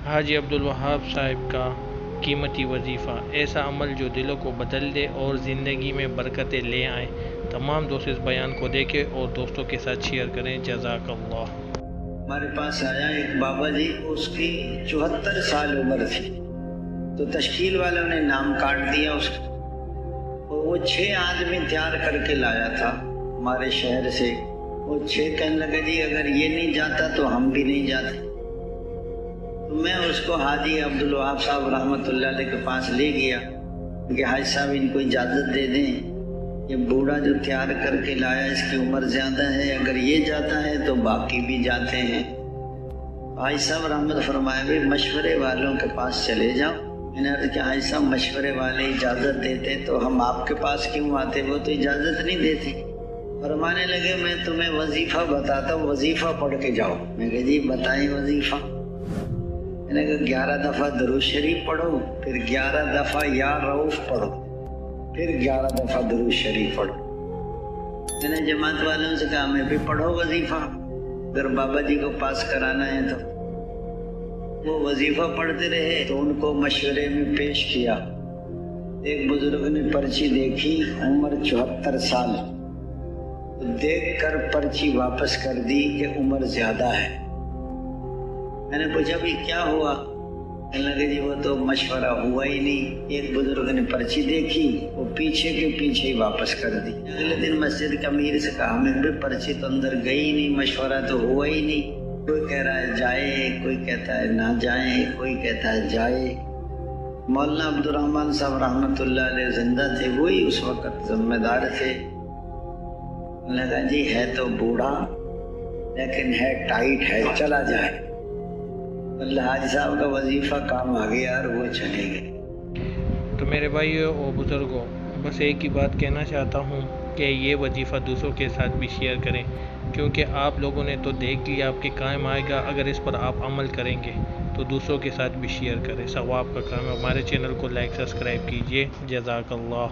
حاجی عبدالوہاب صاحب کا قیمتی وظیفہ، ایسا عمل جو دلوں کو بدل دے اور زندگی میں برکتیں لے آئے۔ تمام دوست اس بیان کو دیکھیں اور دوستوں کے ساتھ شیئر کریں۔ جزاک اللہ۔ ہمارے پاس آیا ایک بابا جی، اس کی 74 سال عمر تھی، تو تشکیل والوں نے نام کاٹ دیا اس کا۔ وہ 6 آدمی تیار کر کے لایا تھا ہمارے شہر سے۔ وہ 6 کہنے لگے جی اگر یہ نہیں جاتا تو ہم بھی نہیں جاتے۔ تو میں اس کو حاجی عبدالوہاب صاحب رحمۃ اللہ علیہ کے پاس لے گیا کہ حاجی صاحب ان کو اجازت دے دیں، یہ بوڑھا جو تیار کر کے لایا اس کی عمر زیادہ ہے، اگر یہ جاتا ہے تو باقی بھی جاتے ہیں۔ حاجی صاحب رحمت فرمایا بھی مشورے والوں کے پاس چلے جاؤ۔ میں نے عرض کیا حاجی صاحب مشورے والے اجازت دیتے تو ہم آپ کے پاس کیوں آتے، وہ تو اجازت نہیں دیتے۔ فرمانے لگے میں تمہیں وظیفہ بتاتا ہوں، وظیفہ پڑھ کے جاؤ۔ میں کہا جی بتائیں وظیفہ۔ میں نے کہا 11 دفعہ درود شریف پڑھو، پھر 11 دفعہ یا رؤوف پڑھو، پھر 11 دفعہ درود شریف پڑھو۔ میں نے جماعت والوں سے کہا میں بھی پڑھو وظیفہ، اگر بابا جی کو پاس کرانا ہے تو۔ وہ وظیفہ پڑھتے رہے تو ان کو مشورے میں پیش کیا۔ ایک بزرگ نے پرچی دیکھی، عمر 74 سال، دیکھ کر پرچی واپس کر دی کہ عمر زیادہ ہے۔ میں نے پوچھا بھی کیا ہوا؟ کہنے لگے جی وہ تو مشورہ ہوا ہی نہیں، ایک بزرگ نے پرچی دیکھی، وہ پیچھے کے پیچھے ہی واپس کر دی۔ اگلے دن مسجد کے امیر سے کہا ہمیں بھی پرچی تو اندر گئی نہیں، مشورہ تو ہوا ہی نہیں۔ کوئی کہہ رہا ہے جائے، کوئی کہتا ہے نہ جائیں، کوئی کہتا ہے جائے۔ مولانا عبدالرحمن صاحب رحمۃ اللہ علیہ زندہ تھے، وہی اس وقت ذمہ دار تھے۔ لگا جی ہے تو بوڑھا لیکن ہے ٹائٹ ہے، چلا جائے۔ اللہ حاجی صاحب کا وظیفہ کام آ گیا اور وہ چلے گئے۔ تو میرے بھائیو اور بزرگوں، بس ایک ہی بات کہنا چاہتا ہوں کہ یہ وظیفہ دوسروں کے ساتھ بھی شیئر کریں، کیونکہ آپ لوگوں نے تو دیکھ لیا آپ کے کام آئے گا۔ اگر اس پر آپ عمل کریں گے تو دوسروں کے ساتھ بھی شیئر کریں، ثواب کا کام ہے۔ ہمارے چینل کو لائک سبسکرائب کیجیے۔ جزاک اللہ۔